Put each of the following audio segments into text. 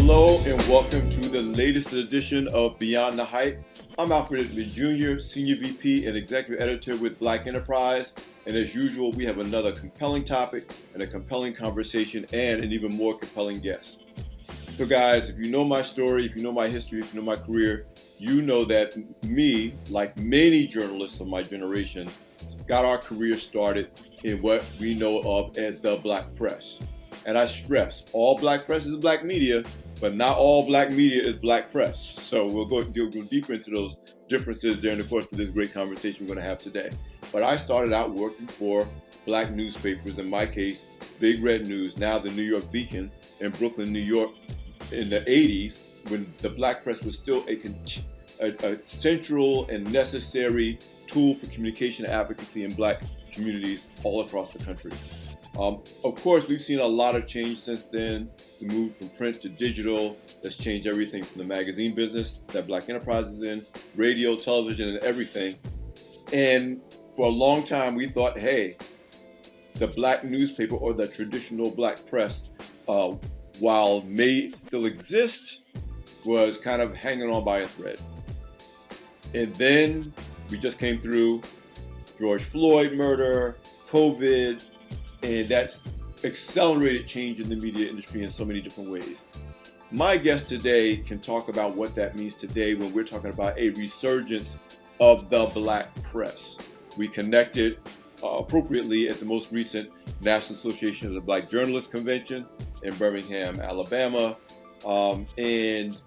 Hello and welcome to the latest edition of Beyond the Hype. I'm Alfred Italy Jr., Senior VP and Executive Editor with Black Enterprise. And as usual, we have another compelling topic and a compelling conversation and an even more compelling guest. So guys, if you know my story, if you know my history, if you know my career, you know that me, like many journalists of my generation, got our career started in what we know of as the Black press. And I stress, all Black press is Black media, but not all Black media is Black press. So we'll go deeper into those differences during the course of this great conversation we're going to have today. But I started out working for Black newspapers, in my case, Big Red News, now the New York Beacon in Brooklyn, New York, in the 80s, when the Black press was still a central and necessary tool for communication and advocacy in Black communities all across the country. Of course, we've seen a lot of change since then. We moved from print to digital. That's changed everything from the magazine business that Black Enterprise is in, radio, television, and everything. And for a long time, we thought, hey, the Black newspaper or the traditional Black press, while may still exist, was kind of hanging on by a thread. And then we just came through George Floyd murder, COVID, and that's accelerated change in the media industry in so many different ways. My guest today can talk about what that means today when we're talking about a resurgence of the Black press. We connected appropriately at the most recent National Association of the Black Journalists Convention in Birmingham, Alabama, and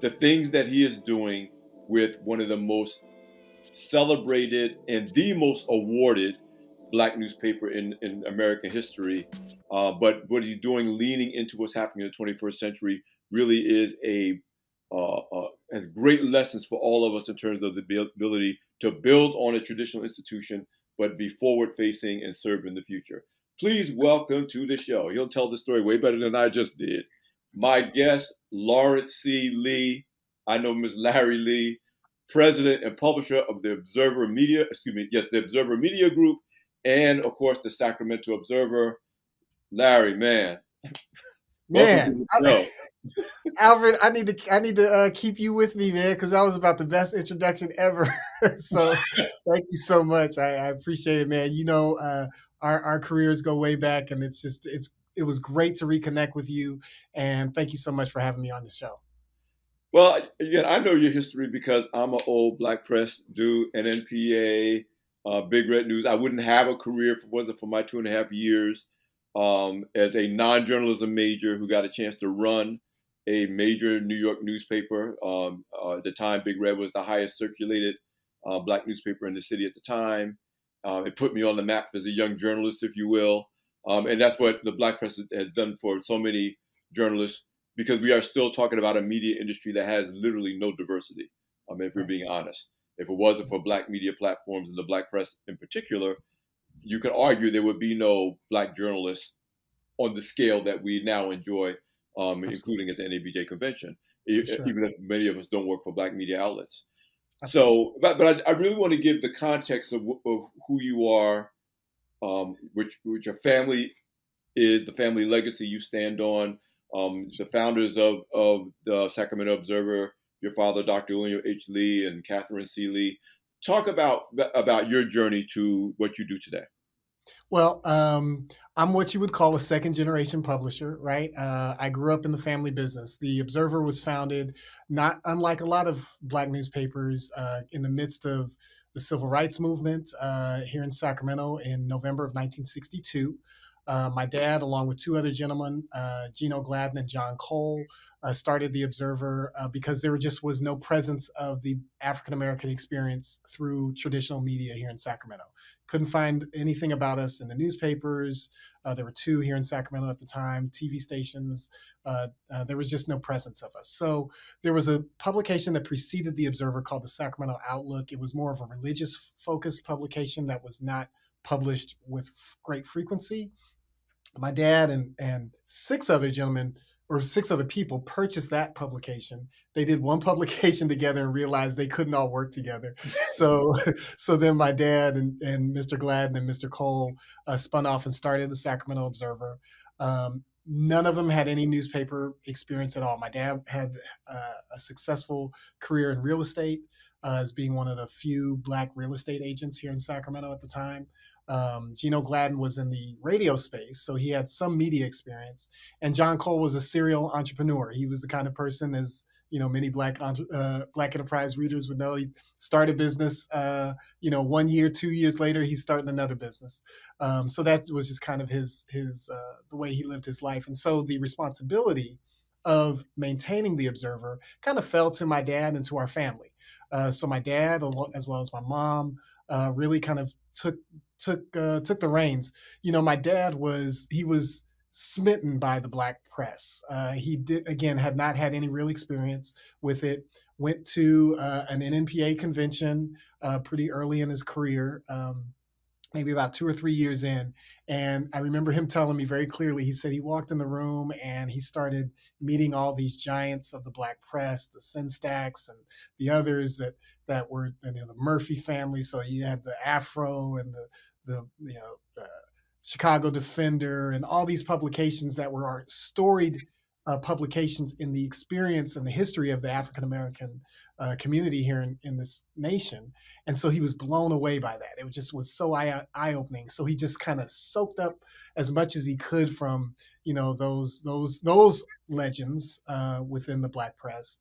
the things that he is doing with one of the most celebrated and the most awarded Black newspaper in American history. But what he's doing, leaning into what's happening in the 21st century, really is has great lessons for all of us in terms of the ability to build on a traditional institution, but be forward-facing and serve in the future. Please welcome to the show. He'll tell the story way better than I just did. My guest, Lawrence C. Lee. I know Ms. Larry Lee, president and publisher of the Observer Media Group, and of course the Sacramento Observer. Larry, man, welcome to the show. Alfred, I need to keep you with me, man, because that was about the best introduction ever. So thank you so much. I appreciate it, man. You know, our careers go way back, and it was great to reconnect with you. And thank you so much for having me on the show. Well, again, I know your history because I'm an old Black press dude, NNPA, Big Red News. I wouldn't have a career if it wasn't for my 2.5 years as a non-journalism major who got a chance to run a major New York newspaper. At the time, Big Red was the highest circulated Black newspaper in the city at the time. It put me on the map as a young journalist, if you will. And that's what the Black press has done for so many journalists, because we are still talking about a media industry that has literally no diversity. I mean, if we're being honest. If it wasn't for Black media platforms and the Black press in particular, you could argue there would be no Black journalists on the scale that we now enjoy, including at the NABJ convention, sure. Even if many of us don't work for Black media outlets. So, but I really want to give the context of who you are, which your family is, the family legacy you stand on, the founders of the Sacramento Observer, your father, Dr. William H. Lee, and Catherine C. Lee. Talk about your journey to what you do today. Well, I'm what you would call a second generation publisher, right? I grew up in the family business. The Observer was founded, not unlike a lot of Black newspapers, in the midst of the civil rights movement here in Sacramento in November of 1962. My dad, along with two other gentlemen, Gino Gladden and John Cole, started the Observer because there just was no presence of the African-American experience through traditional media here in Sacramento. Couldn't find anything about us in the newspapers. There were two here in Sacramento at the time, TV stations. There was just no presence of us. So there was a publication that preceded the Observer called the Sacramento Outlook. It was more of a religious-focused publication that was not published with great frequency. My dad and six other people purchased that publication. They did one publication together and realized they couldn't all work together. So then my dad and Mr. Gladden and Mr. Cole spun off and started the Sacramento Observer. None of them had any newspaper experience at all. My dad had a successful career in real estate, as being one of the few Black real estate agents here in Sacramento at the time. Gino Gladden was in the radio space, so he had some media experience. And John Cole was a serial entrepreneur. He was the kind of person, as many Black Enterprise readers would know, he started business. 1 year, 2 years later, he's starting another business. So that was just kind of his the way he lived his life. And so the responsibility of maintaining the Observer kind of fell to my dad and to our family. So my dad, as well as my mom, really kind of took the reins. My dad was smitten by the Black press. He did again had not had any real experience with it. Went to an NNPA convention pretty early in his career. Maybe about 2 or 3 years in. And I remember him telling me very clearly, he said he walked in the room and he started meeting all these giants of the Black press, the Synstacks and the others that were, the Murphy family. So you had the Afro and the Chicago Defender and all these publications that were our storied publications in the experience and the history of the African American community here in this nation. And so he was blown away by that. It just was so eye-opening. So he just kind of soaked up as much as he could from those legends within the Black press.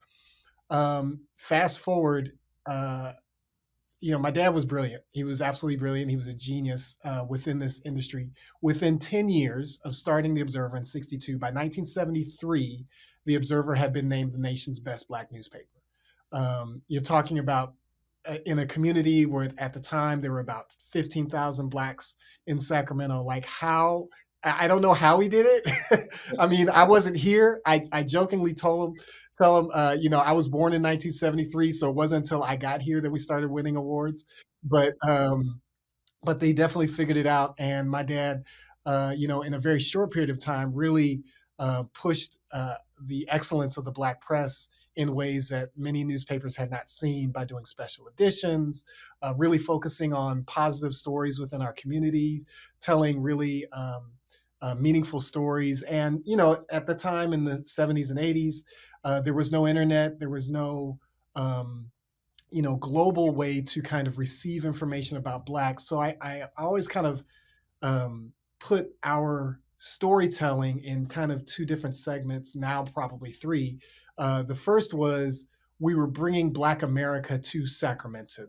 Fast forward, my dad was brilliant. He was absolutely brilliant. He was a genius within this industry. Within 10 years of starting the Observer in 62, by 1973, the Observer had been named the nation's best Black newspaper. You're talking about in a community where at the time there were about 15,000 Blacks in Sacramento. Like how, I don't know how he did it. I mean, I wasn't here. I jokingly tell him, I was born in 1973, so it wasn't until I got here that we started winning awards. But but they definitely figured it out. And my dad, in a very short period of time, really pushed the excellence of the Black press in ways that many newspapers had not seen by doing special editions, really focusing on positive stories within our communities, telling really meaningful stories. And, at the time in the 70s and 80s, there was no internet, there was no global way to kind of receive information about Blacks. So I always kind of put our storytelling in kind of two different segments, now probably three. The first was we were bringing Black America to Sacramento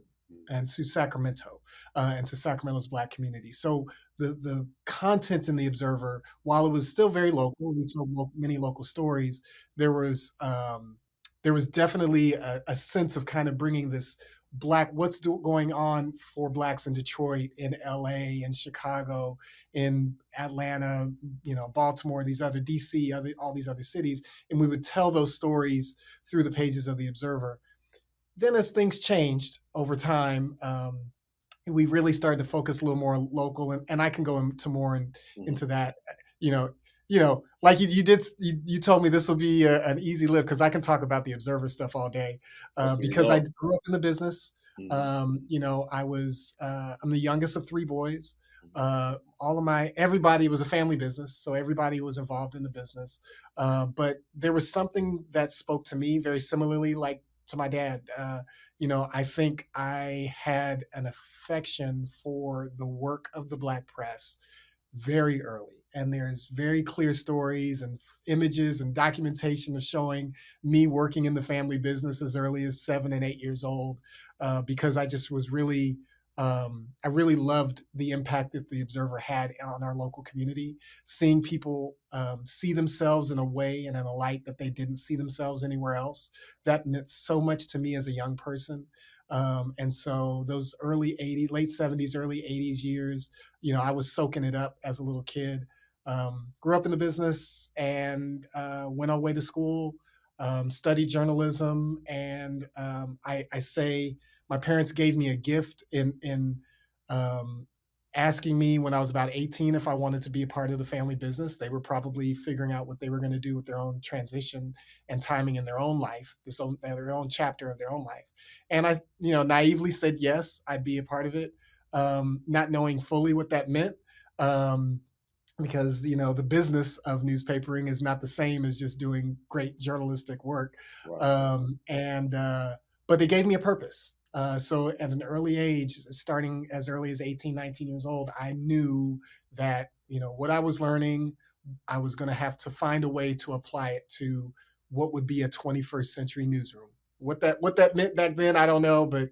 and to Sacramento's Black community. So the content in the Observer, while it was still very local, we told many local stories. There was definitely a sense of kind of bringing this Black, going on for Blacks in Detroit, in LA, in Chicago, in Atlanta, Baltimore, these other DC, all these other cities, and we would tell those stories through the pages of the Observer. Then as things changed over time, we really started to focus a little more local, and I can go into more into that. You know, like you told me this will be an easy lift because I can talk about the Observer stuff all day because I grew up in the business. I'm the youngest of three boys. Everybody was a family business, so everybody was involved in the business. But there was something that spoke to me very similarly, like to my dad. I think I had an affection for the work of the Black press very early. And there's very clear stories and images and documentation of showing me working in the family business as early as 7 and 8 years old, because I just was really, I really loved the impact that the Observer had on our local community, seeing people see themselves in a way and in a light that they didn't see themselves anywhere else. That meant so much to me as a young person. And so those late 70s, early 80s years, I was soaking it up as a little kid. Grew up in the business and went away to school, studied journalism. And I say my parents gave me a gift in asking me when I was about 18 if I wanted to be a part of the family business. They were probably figuring out what they were going to do with their own transition and timing in their own life, their own chapter of their own life. And I, naively said yes, I'd be a part of it, not knowing fully what that meant. because the business of newspapering is not the same as just doing great journalistic work. Right. And but they gave me a purpose. So at an early age, starting as early as 18, 19 years old, I knew that what I was learning, I was going to have to find a way to apply it to what would be a 21st century newsroom. What that meant back then, I don't know, but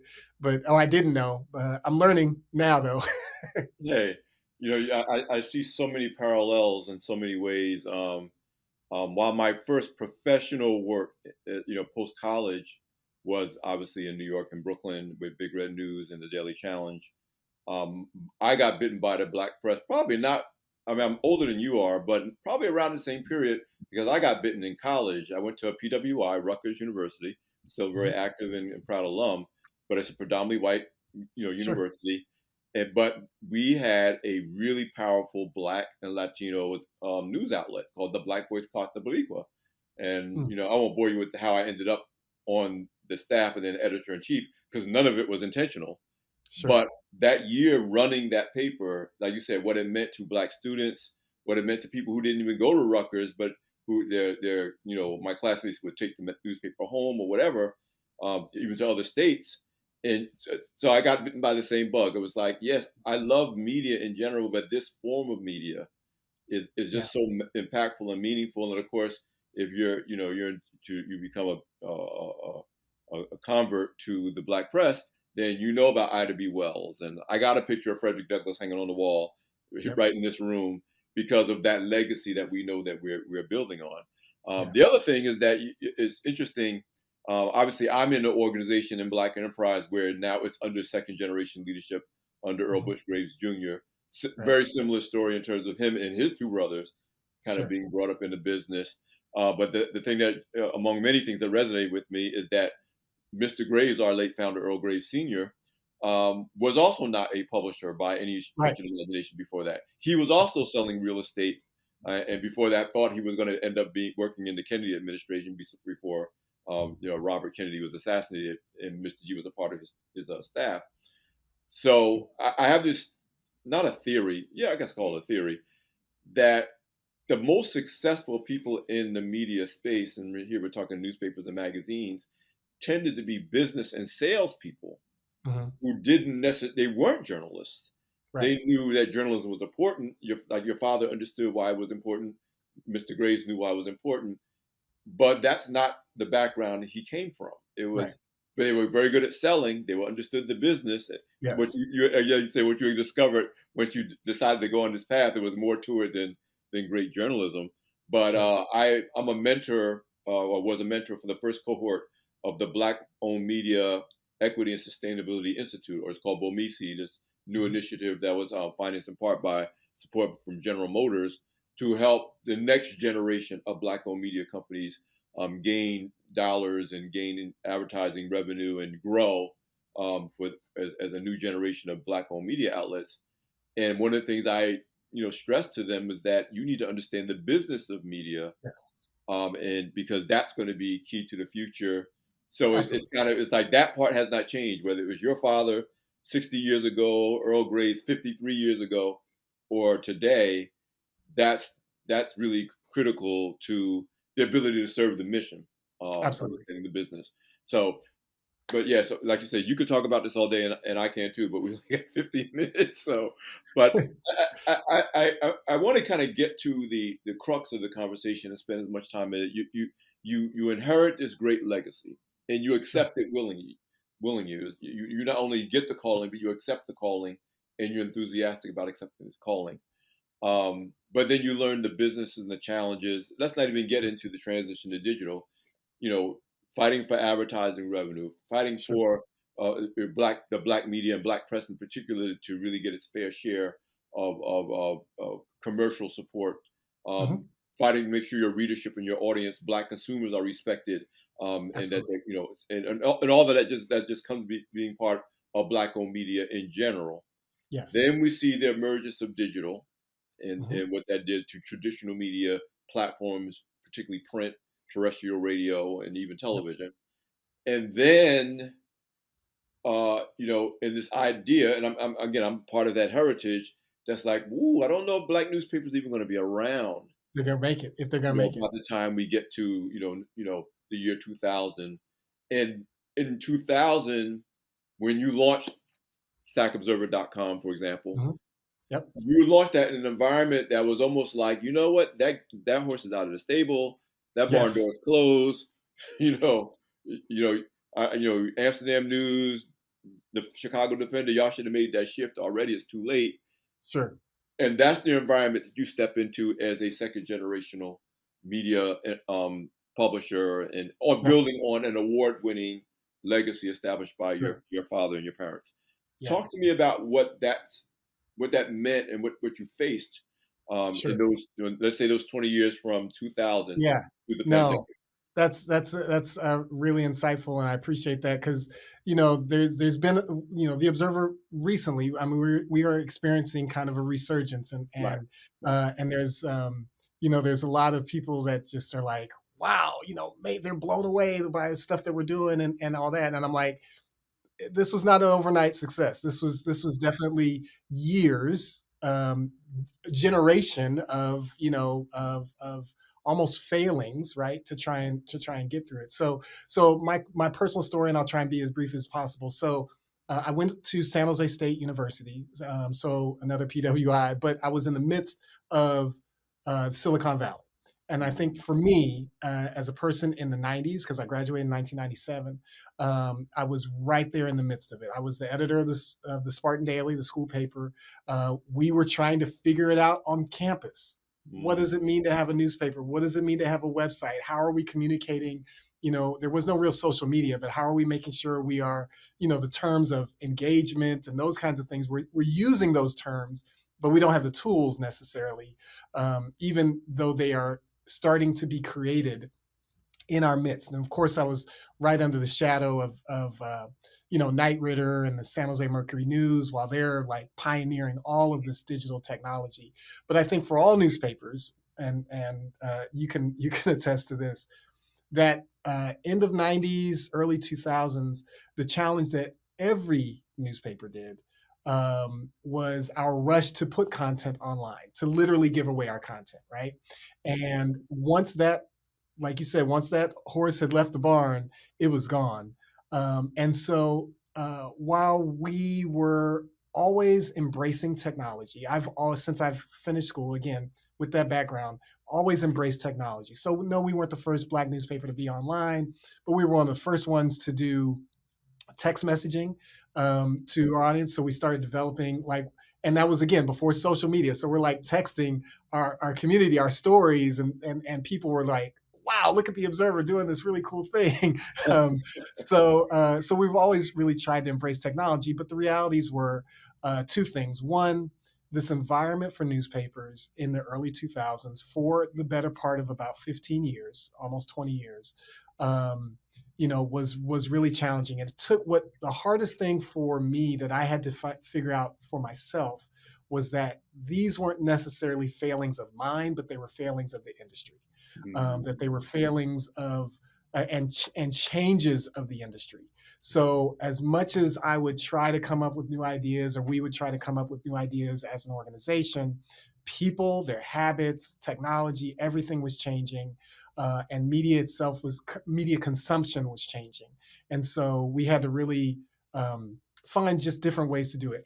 I didn't know. I'm learning now, though. Hey, I see so many parallels in so many ways. While my first professional work, post college, was obviously in New York and Brooklyn with Big Red News and the Daily Challenge. Um, I got bitten by the black press. Probably not. I mean, I'm older than you are, but probably around the same period because I got bitten in college. I went to a PWI, Rutgers University, still a very Mhm. active and proud alum, but it's a predominantly white, Sure. university. But we had a really powerful Black and Latino news outlet called the Black Voice Carta Boricua. And Mm, I won't bore you with how I ended up on the staff and then editor in chief because none of it was intentional. sure. But that year running that paper, like you said, what it meant to Black students, what it meant to people who didn't even go to Rutgers, but who my classmates would take the newspaper home or whatever, even to other states. And so I got bitten by the same bug. It was like, yes, I love media in general, but this form of media is Yeah. just so impactful and meaningful. And of course, if you become a convert to the Black press, then you know about Ida B. Wells. And I got a picture of Frederick Douglass hanging on the wall Yep. right in this room because of that legacy that we know that we're building on. Yeah. The other thing is that it's interesting. Obviously, I'm in an organization in Black Enterprise where now it's under second generation leadership under Earl Mhm. Bush Graves Jr. Right. Very similar story in terms of him and his two brothers kind of Sure. being brought up in the business. But the thing that, among many things that resonated with me, is that Mr. Graves, our late founder, Earl Graves Sr., was also not a publisher by any Right. stretch of the imagination before that. He was also selling real estate. And before that, thought he was going to end up working in the Kennedy administration before Robert Kennedy was assassinated, and Mr. G was a part of his staff. So I have this, not a theory, yeah, I guess call it a theory, that the most successful people in the media space, and here we're talking newspapers and magazines, tended to be business and salespeople Mhm. who didn't necessarily, they weren't journalists. Right. They knew that journalism was important. Like your father understood why it was important. Mr. Graves knew why it was important, but that's not the background he came from. It Right. was, but they were very good at selling. They were understood the business. What Yes. you say, what you discovered once you decided to go on this path, there was more to it than great journalism. But Sure. I'm a mentor, or was a mentor for the first cohort of the Black-owned Media Equity and Sustainability Institute, or it's called BOMISI, this new Mhm. initiative that was financed in part by support from General Motors to help the next generation of Black-owned media companies gain dollars and gain advertising revenue and grow as a new generation of Black-owned media outlets. And one of the things I stress to them is that you need to understand the business of media, Yes. and because that's going to be key to the future. So it's Absolutely. kind of, it's like that part has not changed, whether it was your father 60 years ago, Earl Gray's 53 years ago, or today. That's really critical to the ability to serve the mission, Absolutely. understanding the business. So, but yeah, so like you said, you could talk about this all day, and I can too, but we only got 15 minutes. So, but I want to kind of get to the crux of the conversation and spend as much time in it. You inherit this great legacy, and you Sure. accept it willingly. You not only get the calling, but you accept the calling, and you're enthusiastic about accepting this calling. But then you learn the business and the challenges. Let's not even get into the transition to digital. You know, fighting for advertising revenue, fighting Sure. for the black media and black press in particular to really get its fair share of commercial support. Um, Mhm. Fighting to make sure your readership and your audience, black consumers, are respected, and that Absolutely. they, and all that just comes being part of black-owned media in general. Yes. Then we see the emergence of digital Mhm. and what that did to traditional media platforms, particularly print, terrestrial radio, and even Yep. television. And then, in this idea, and I'm part of that heritage. that's like, ooh, I don't know if black newspapers even going to be around, They're gonna make it if they're gonna make it. by the time we get to, the year 2000. And in 2000, when you launched stackobserver.com, for example, Mhm. Yep. you launched that in an environment that was almost like, you know what, that horse is out of the stable, that barn door Yes. is closed, you know, Amsterdam News, the Chicago Defender, y'all should have made that shift already. It's too late. Sure. And that's the environment that you step into as a second generational media publisher, and on Yep. building on an award-winning legacy established by Sure. your father and your parents. Yeah. Talk to me about what that meant and what you faced in Sure. those, let's say those 20 years from 2000 Yeah. through the pandemic. No, that's really insightful, and I appreciate that because there's been the Observer recently. I mean, we are experiencing kind of a resurgence, Right. and there's a lot of people that just are like, wow, they're blown away by stuff that we're doing and all that, and I'm like, this was not an overnight success. This was definitely years, generation of of almost failings, right? To try and get through it. So my personal story, and I'll try and be as brief as possible. So I went to San Jose State University, so another PWI, but I was in the midst of Silicon Valley. And I think for me, as a person in the 90s, because I graduated in 1997, I was right there in the midst of it. I was the editor of the Spartan Daily, the school paper. We were trying to figure it out on campus. What Mm, does it mean to have a newspaper? What does it mean to have a website? How are we communicating? There was no real social media, but how are we making sure we are, the terms of engagement and those kinds of things? We're using those terms, but we don't have the tools necessarily, even though they are starting to be created in our midst. And of course, I was right under the shadow of Knight Ridder and the San Jose Mercury News while they're like pioneering all of this digital technology. But I think for all newspapers, and you can attest to this, that end of 90s, early 2000s, the challenge that every newspaper did was our rush to put content online, to literally give away our content, right? And once that, like you said, once that horse had left the barn, it was gone. And so while we were always embracing technology, I've always, since I've finished school, again, with that background, always embraced technology. So no, we weren't the first Black newspaper to be online, but we were one of the first ones to do text messaging to our audience. So we started developing and that was again before social media. So we're like texting our community, our stories, and people were like, wow, look at the Observer doing this really cool thing. So we've always really tried to embrace technology, but the realities were two things. One, this environment for newspapers in the early 2000s, for the better part of about 15 years, almost 20 years, was really challenging. And it took, what the hardest thing for me that I had to figure out for myself was that these weren't necessarily failings of mine, but they were failings of the industry. That they were failings of and changes of the industry. So as much as I would try to come up with new ideas, or we would try to come up with new ideas as an organization, people, their habits, technology, everything was changing. And media consumption was changing. And so we had to really find just different ways to do it.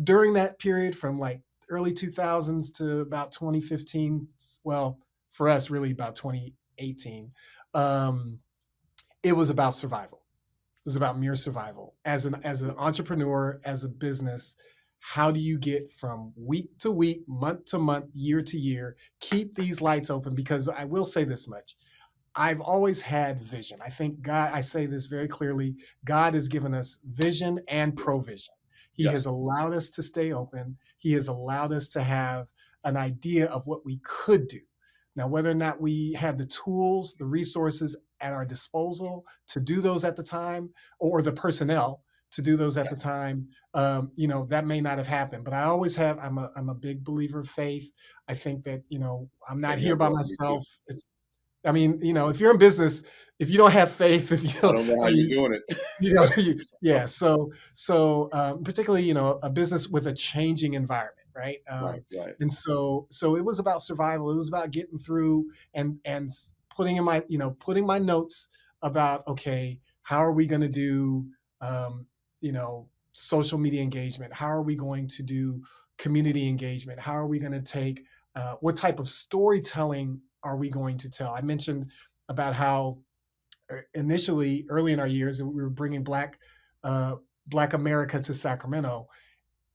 During that period from like early 2000s to about 2015, well, for us, really about 2018, it was about survival. It was about mere survival. As an entrepreneur, as a business, how do you get from week to week, month to month, year to year, keep these lights open? Because I will say this much. I've always had vision. I think God, I say this very clearly, God has given us vision and yes. provision. He Yes. has allowed us to stay open. He has allowed us to have an idea of what we could do. Now, whether or not we had the tools, the resources at our disposal to do those at the time, or the personnel to do those at the time, that may not have happened. But I always have. I'm a big believer of faith. I think that I'm not Yeah, here by bro, me too. myself. I mean, if you're in business, if you don't have faith, if you I don't, don't know how I you're mean, doing it. yeah. So particularly, a business with a changing environment. right? Right, right. And so it was about survival. It was about getting through and putting in my, putting my notes about, okay, how are we going to do, social media engagement? How are we going to do community engagement? How are we going to take, what type of storytelling are we going to tell? I mentioned about how initially, early in our years, we were bringing uh, Black America to Sacramento.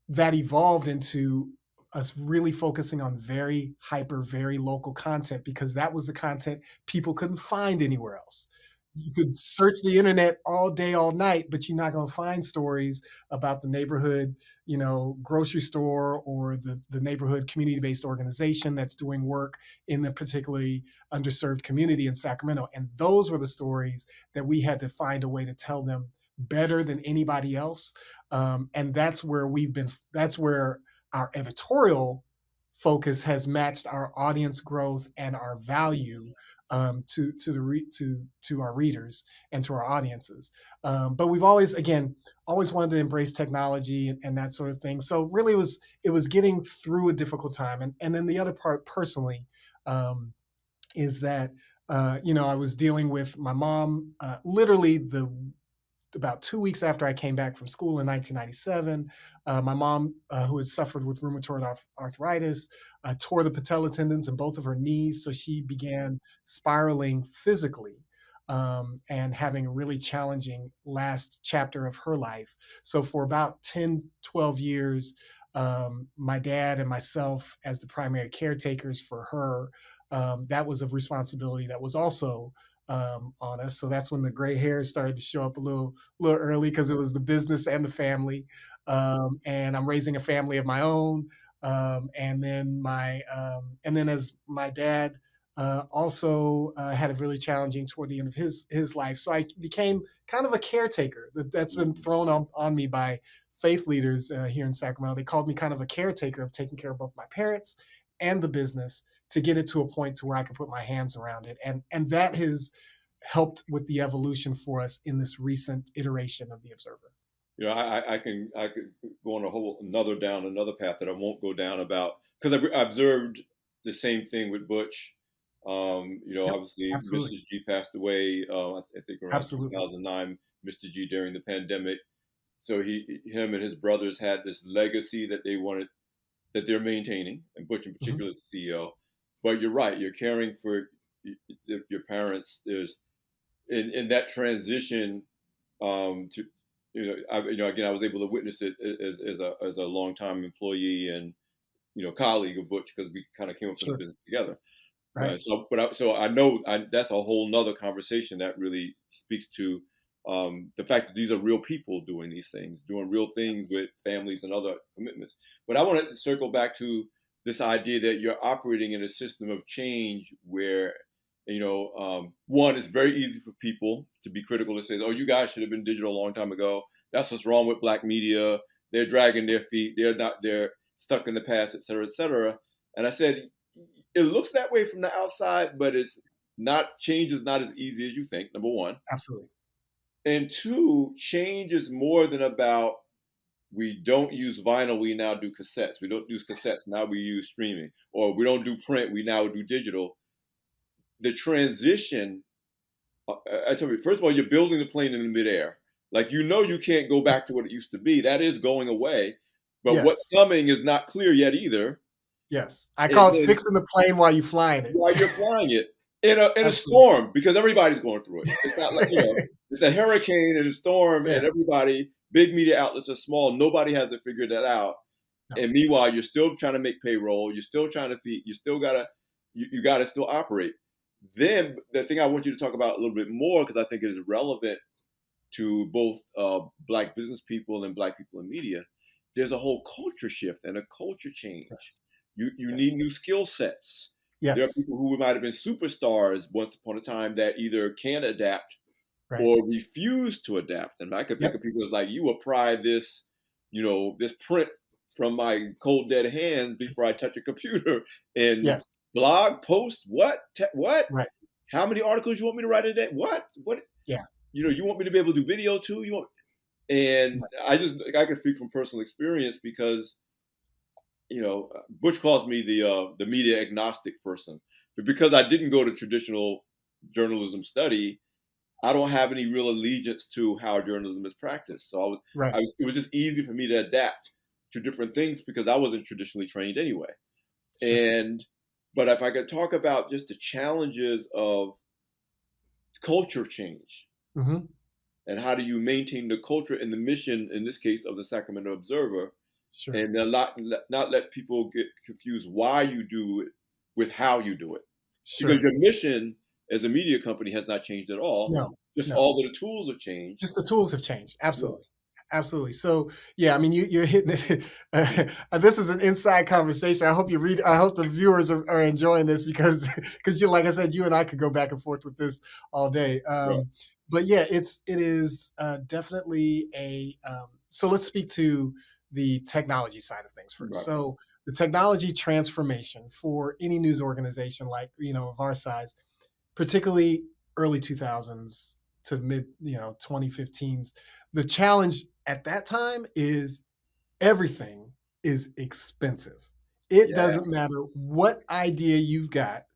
That evolved into us really focusing on very local content because that was the content people couldn't find anywhere else. You could search the internet all day, all night, but you're not going to find stories about the neighborhood, grocery store or the neighborhood community-based organization that's doing work in the particularly underserved community in Sacramento. And those were the stories that we had to find a way to tell them better than anybody else. And that's where our editorial focus has matched our audience growth and our value to our readers and to our audiences. But we've always wanted to embrace technology and that sort of thing. So really, it was getting through a difficult time. And then the other part, personally, is that I was dealing with my mom, literally the about 2 weeks after I came back from school in 1997. My mom, who had suffered with rheumatoid arthritis, tore the patella tendons in both of her knees. So she began spiraling physically and having a really challenging last chapter of her life. So for about 10, 12 years, my dad and myself, as the primary caretakers for her, that was a responsibility that was also on us. So that's when the gray hairs started to show up a little early because it was the business and the family. And I'm raising a family of my own. And then as my dad also had a really challenging toward the end of his life, so I became kind of a caretaker. That's been thrown on me by faith leaders here in Sacramento. They called me kind of a caretaker of taking care of both my parents and the business to get it to a point to where I could put my hands around it. And that has helped with the evolution for us in this recent iteration of the Observer. I could go on another path that I won't go down about because I observed the same thing with Butch. Yep, Obviously, Mr. absolutely. G passed away. I think around Absolutely. 2009. Mr. G during the pandemic. So him and his brothers had this legacy that they're maintaining, and Butch in Hmm. particular is the CEO. But you're right. You're caring for your parents. There's in that transition to again, I was able to witness it as a longtime employee and colleague of Butch because we kind of came up in the Sure. business together. Right. So I know that's a whole nother conversation that really speaks to the fact that these are real people doing these things, doing real things with families and other commitments. But I want to circle back to this idea that you're operating in a system of change where one, it's very easy for people to be critical and say, "Oh, you guys should have been digital a long time ago. That's what's wrong with Black media. They're dragging their feet. They're stuck in the past, et cetera, et cetera." And I said, it looks that way from the outside, but it's not. Change is not as easy as you think. Number one, Absolutely. and two, change is more than about we don't use vinyl, we now do cassettes. We don't use cassettes, now we use streaming. Or we don't do print, we now do digital. The transition, I tell you, first of all, you're building the plane in midair. Like, you can't go back to what it used to be. That is going away. But what's Yes. coming is not clear yet either. Yes. I And call it then fixing the plane while you're flying it. while you're flying it in a Absolutely. storm, because everybody's going through it. It's not like, it's a hurricane and a storm, Yeah. and everybody, big media outlets are small. Nobody has to figure that out. No. And meanwhile, you're still trying to make payroll. You're still trying to feed. You still gotta, you gotta still operate. Then the thing I want you to talk about a little bit more, because I think it is relevant to both Black business people and Black people in media. There's a whole culture shift and a culture change. Yes. You need Yes. new skill sets. There are Yes. people who might have been superstars once upon a time that either can adapt Right. or refuse to adapt. And I could think Yep. of people as like, you will pry this print from my cold dead hands before I touch a computer and Yes. blog posts. What? Right. How many articles you want me to write a day? What? Yeah. You want me to be able to do video too? And Yes. I can speak from personal experience because Bush calls me the media agnostic person, but because I didn't go to traditional journalism study, I don't have any real allegiance to how journalism is practiced. So Right. it was just easy for me to adapt to different things because I wasn't traditionally trained anyway. Sure. And but if I could talk about just the challenges of culture change Hmm. and how do you maintain the culture and the mission, in this case of the Sacramento Observer, Sure. and not let people get confused why you do it with how you do it. Because Sure. your mission as a media company has not changed at all. No. Just No. all of the tools have changed. Just the tools have changed. Yeah, Absolutely. Absolutely. So, yeah, I mean, you're hitting it. This is an inside conversation. I hope the viewers are enjoying this because you, like I said, you and I could go back and forth with this all day. right, But yeah, it is definitely so let's speak to the technology side of things first. right. So the technology transformation for any news organization like, of our size, particularly early 2000s to mid 2015s, the challenge at that time is everything is expensive. It Yeah. doesn't matter what idea you've got,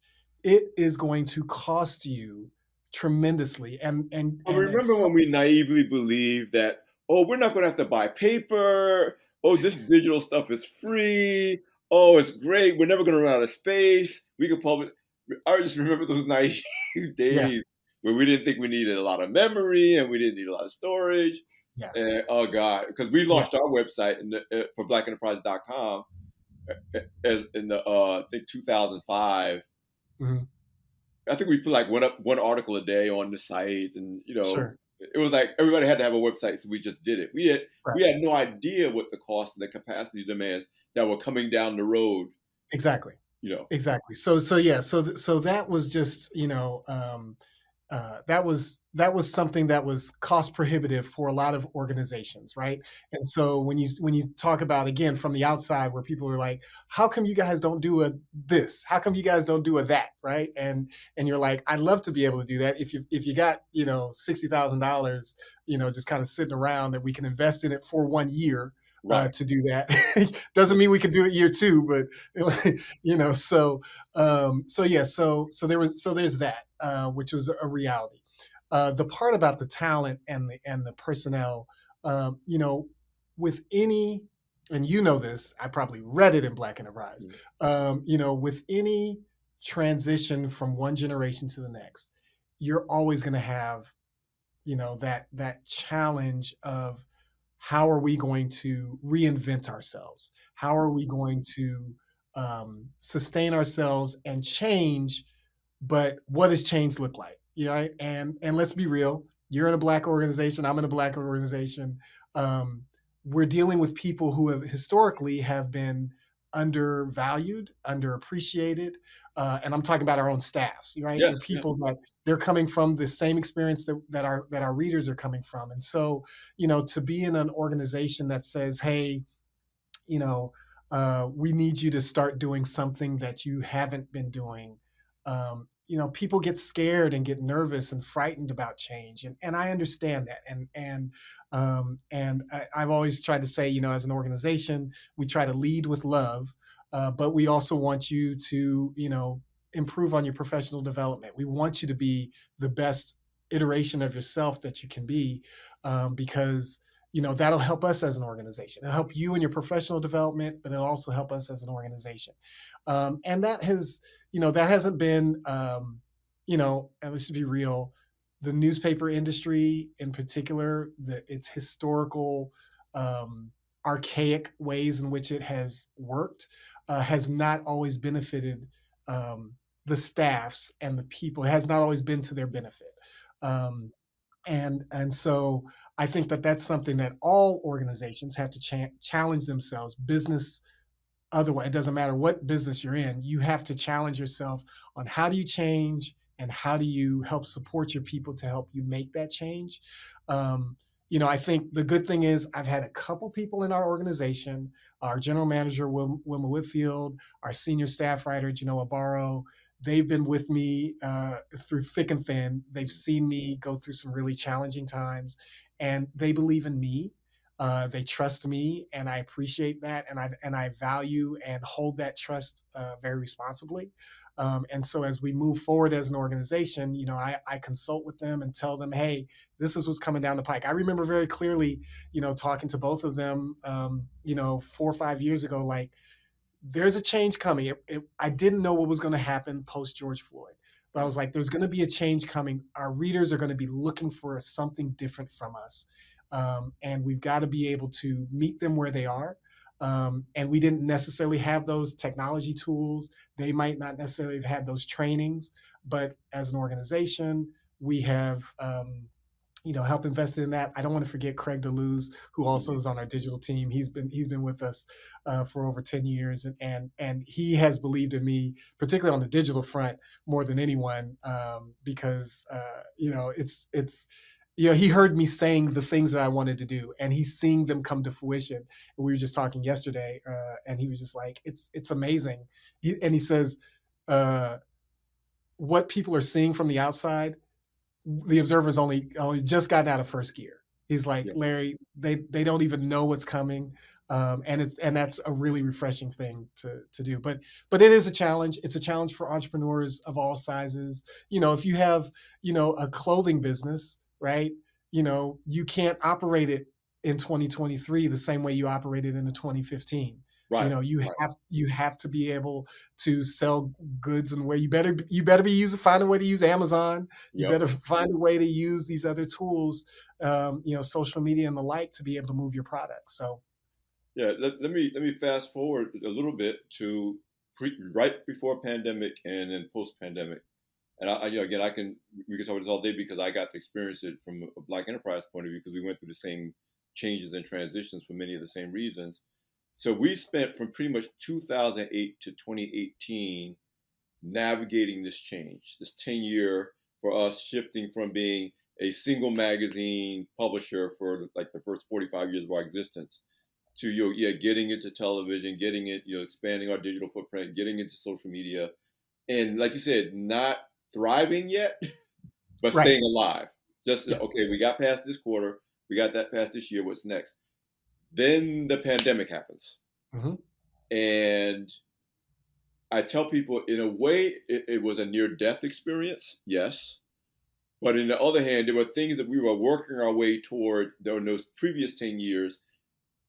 it is going to cost you tremendously. But And remember it's so when we naively believed that, oh, we're not going to have to buy paper. Oh, this digital stuff is free. Oh, it's great. We're never going to run out of space. We could publish. I just remember those naive yeah, days where we didn't think we needed a lot of memory and we didn't need a lot of storage. yeah, And oh God, because we yeah. launched our website for blackenterprise.com as in the I think 2005. Mhm. I think we put like one article a day on the site, and Sure. it was like everybody had to have a website, so we just did it. We Right. had no idea what the cost and the capacity demands that were coming down the road. Exactly. You know, Exactly. So yeah, so that was just, that was something that was cost prohibitive for a lot of organizations, right? And so when you talk about, again, from the outside, where people are like, "How come you guys don't do a this? How come you guys don't do a that?" Right? And you're like, "I'd love to be able to do that. If you got $60,000, just kind of sitting around that we can invest in it for 1 year." right? To do that doesn't mean we could do it year two, but so yeah, so there's that, which was a reality. The part about the talent and the personnel, um, you know, with any, and this, I probably read it in Black Enterprise. Mm. With any transition from one generation to the next, you're always going to have, that challenge of how are we going to reinvent ourselves? How are we going to sustain ourselves and change? But what does change look like? Right? And let's be real. You're in a Black organization. I'm in a Black organization. Um, we're dealing with people who have historically have been undervalued, underappreciated, and I'm talking about our own staffs. Right? They're Yes, yes. people that they're coming from the same experience that our readers are coming from, and so to be in an organization that says, hey, you know, we need you to start doing something that you haven't been doing. People get scared and get nervous and frightened about change, and I understand that. I've always tried to say, as an organization, we try to lead with love, but we also want you to, improve on your professional development. We want you to be the best iteration of yourself that you can be, because that'll help us as an organization. It'll help you in your professional development, but it'll also help us as an organization. And that hasn't been, and let's be real, the newspaper industry in particular, its historical, archaic ways in which it has worked, has not always benefited the staffs and the people. It has not always been to their benefit. Um, and so I think that that's something that all organizations have to challenge themselves. Business, otherwise, it doesn't matter what business you're in, you have to challenge yourself on how do you change and how do you help support your people to help you make that change. I think the good thing is I've had a couple people in our organization, our general manager, Wilma Whitfield, our senior staff writer, Genoa Barrow. They've been with me through thick and thin. They've seen me go through some really challenging times, and they believe in me. They trust me, and I appreciate that, and I value and hold that trust very responsibly. And so as we move forward as an organization, I consult with them and tell them, hey, this is what's coming down the pike. I remember very clearly, talking to both of them, 4 or 5 years ago, like, there's a change coming. I didn't know what was going to happen post George Floyd, but I was like, there's going to be a change coming. Our readers are going to be looking for something different from us. And we've got to be able to meet them where they are. And we didn't necessarily have those technology tools. They might not necessarily have had those trainings, but as an organization, we have help invested in that. I don't want to forget Craig DeLuz, who also Mhm. is on our digital team. He's been with us for over 10 years, and he has believed in me, particularly on the digital front, more than anyone, because he heard me saying the things that I wanted to do, and he's seeing them come to fruition. And we were just talking yesterday, and he was just like, "It's amazing," and he says, uh, "What people are seeing from the outside, the observer's only just gotten out of first gear." He's like, Yeah. Larry, they don't even know what's coming, and that's a really refreshing thing to do. But it is a challenge. It's a challenge for entrepreneurs of all sizes. If you have a clothing business, right? You can't operate it in 2023 the same way you operated in the 2015. Right. You Right. have to be able to sell goods, and where you better be using find a way to use Amazon. You Yep. better find a way to use these other tools, social media and the like, to be able to move your product. So, Yeah. Let me fast forward a little bit to right before pandemic and then post pandemic. And again, we can talk about this all day because I got to experience it from a Black enterprise point of view because we went through the same changes and transitions for many of the same reasons. So we spent from pretty much 2008 to 2018 navigating this change, this 10-year for us shifting from being a single magazine publisher for like the first 45 years of our existence to getting into television, getting it, expanding our digital footprint, getting into social media, and like you said, not thriving yet, but right. staying alive. Just Yes. okay, we got past this quarter, we got that past this year. What's next? Then the pandemic happens, Hmm. and I tell people, in a way, it was a near-death experience, yes. But in the other hand, there were things that we were working our way toward during those previous 10 years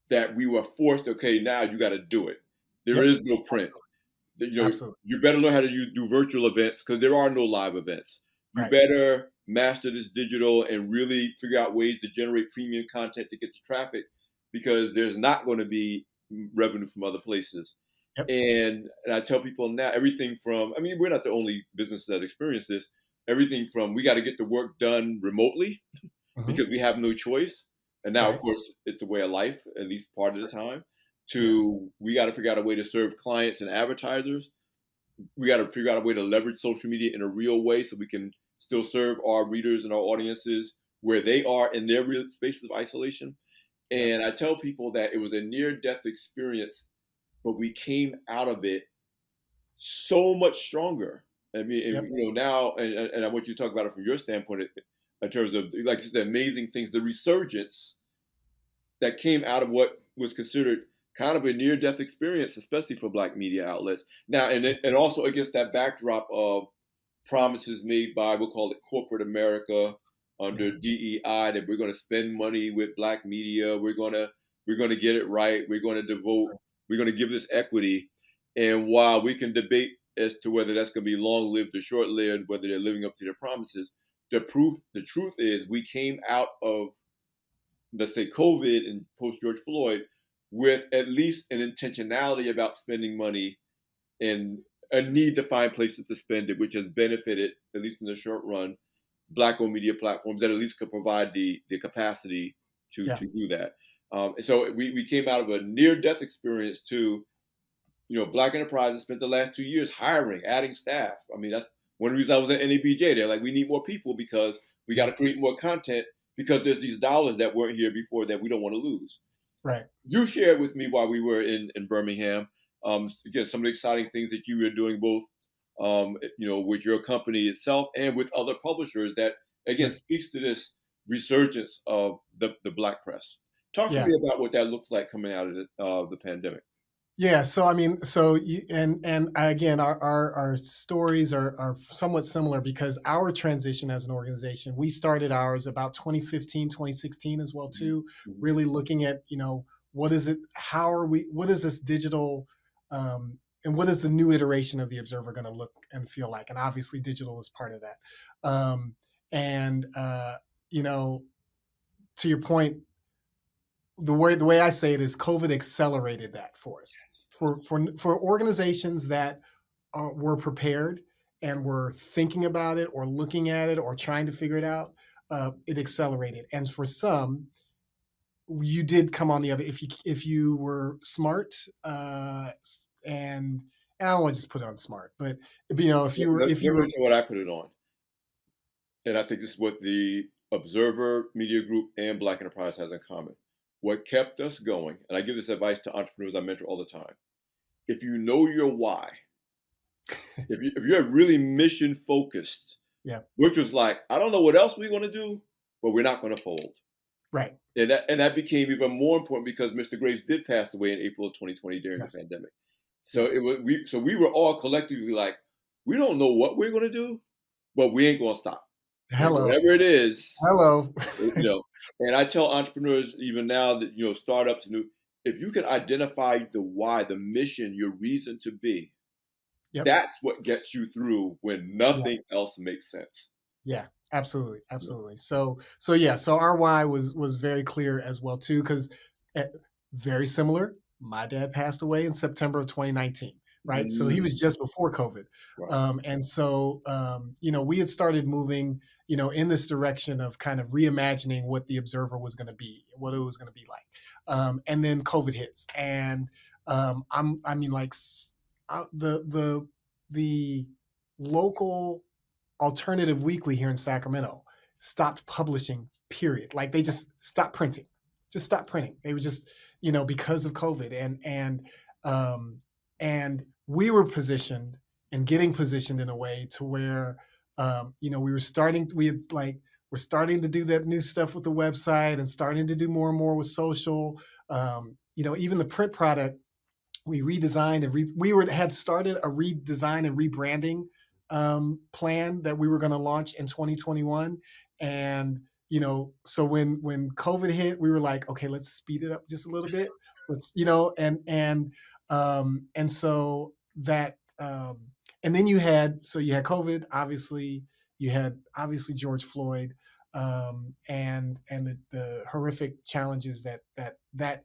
that we were forced, okay, now you got to do it. There Yep. is no print. Absolutely. You better learn how to do virtual events because there are no live events. You Right. better master this digital and really figure out ways to generate premium content to get the traffic because there's not going to be revenue from other places. Yep. And I tell people now everything from, I mean, we're not the only business that experience this. Everything from we got to get the work done remotely Hmm. because we have no choice. And now, of Right. course, it's a way of life, at least part of the time. Yes. To we got to figure out a way to serve clients and advertisers. We got to figure out a way to leverage social media in a real way so we can still serve our readers and our audiences where they are in their real spaces of isolation. Yep. And I tell people that it was a near death experience, but we came out of it so much stronger. I mean, Yep. now, and I want you to talk about it from your standpoint in terms of, like, just the amazing things, the resurgence that came out of what was considered kind of a near death experience, especially for Black media outlets. Now, and also against that backdrop of promises made by, we'll call it corporate America under Yeah. DEI, that we're going to spend money with Black media, we're going to get it right, we're going to devote, we're going to give this equity. And while we can debate as to whether that's going to be long lived or short lived, whether they're living up to their promises, the truth is, we came out of, let's say, COVID and post George Floyd with at least an intentionality about spending money and a need to find places to spend it, which has benefited, at least in the short run, Black-owned media platforms that at least could provide the capacity to Yeah. to do that. And so we came out of a near-death experience to, Black enterprises spent the last 2 years hiring, adding staff. I mean, that's one reason I was at NABJ. They're like, we need more people because we got Yeah. to create more content because there's these dollars that weren't here before that we don't want to lose. Right. You shared with me while we were in Birmingham, again, some of the exciting things that you were doing both, with your company itself and with other publishers that, again, Right. speaks to this resurgence of the Black press. Talk to Yeah. me about what that looks like coming out of the pandemic. Yeah, so I mean, so you, and again, our stories are somewhat similar because our transition as an organization, we started ours about 2015, 2016 as well Mhm, too, mhm, really looking at, what is it, how are we, what is this digital, and what is the new iteration of the Observer going to look and feel like? And obviously, digital is part of that. Um, and you know, to your point, the way I say it is COVID accelerated that for us. For organizations that were prepared and were thinking about it or looking at it or trying to figure it out, it accelerated. And for some, you did come on the other. If you were smart, and I don't want to just put it on smart, but if Let, you were let, if let you me were tell you what I put it on. And I think this is what the Observer Media Group and Black Enterprise has in common. What kept us going, and I give this advice to entrepreneurs I mentor all the time. If you know your why, if you're really mission focused, yeah, which was like, I don't know what else we're going to do, but we're not going to fold. right, And that became even more important because Mr. Graves did pass away in April of 2020 during the yes, pandemic. So yeah, we were all collectively like, we don't know what we're going to do, but we ain't going to stop. And hello, whatever it is, hello, you know, and I tell entrepreneurs even now that, startups, if you can identify the why, the mission, your reason to be, yep. that's what gets you through when Yeah. nothing else makes sense. Yeah, absolutely, Yeah. absolutely. So yeah, so our why was very clear as well too, because very similar. My dad passed away in September of 2019, right? So he was Mm, just before COVID, right. and so we had started moving, in this direction of kind of reimagining what the Observer was going to be, what it was going to be like, and then COVID hits, and I mean, like the local Alternative Weekly here in Sacramento stopped publishing, period. Like they just stopped printing. They were just, because of COVID. And we were positioned and getting positioned in a way to where, we're starting to do that new stuff with the website and starting to do more and more with social. Even the print product we redesigned and had started a redesign and rebranding plan that we were going to launch in 2021. And so when COVID hit, we were like, okay, let's speed it up just a little bit. Let's and so that and then you had COVID, obviously. You had obviously George Floyd, and the horrific challenges that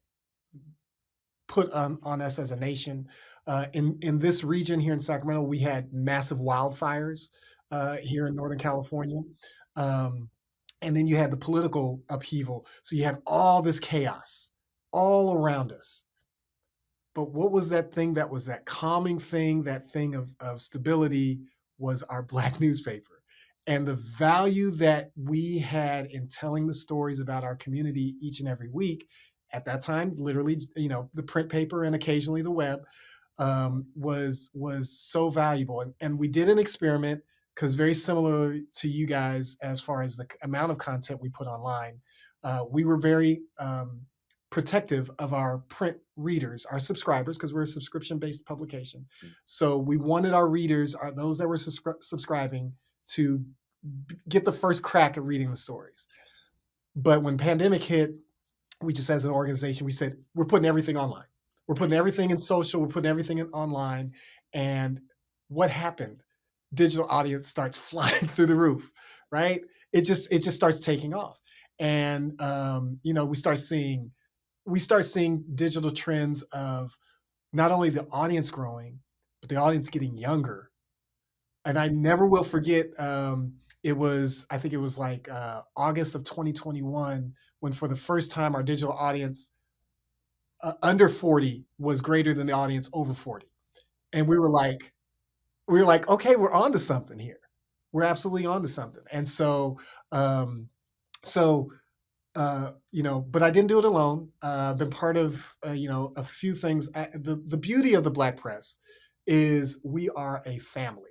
put on us as a nation. In this region here in Sacramento, we had massive wildfires here in Northern California. Um, and then you had the political upheaval. So you had all this chaos all around us. But what was that thing that was that calming thing, that thing of stability was our Black newspaper. And the value that we had in telling the stories about our community each and every week at that time, literally, the print paper and occasionally the web, was so valuable. And we did an experiment because very similar to you guys as far as the amount of content we put online, we were very protective of our print readers, our subscribers, because we're a subscription-based publication. So we wanted our readers, those that were subscribing, to get the first crack at reading the stories. But when pandemic hit, we just as an organization, we said, we're putting everything online. We're putting everything in social, we're putting everything in online. And what happened? Digital audience starts flying through the roof, right? It just starts taking off. And we start seeing digital trends of not only the audience growing, but the audience getting younger. And I never will forget. I think it was like August of 2021 when, for the first time, our digital audience under 40 was greater than the audience over 40, and we were like, okay, we're on to something here. We're absolutely on to something. And um, so but I didn't do it alone. I've been part of, a few things. The beauty of the Black press is we are a family.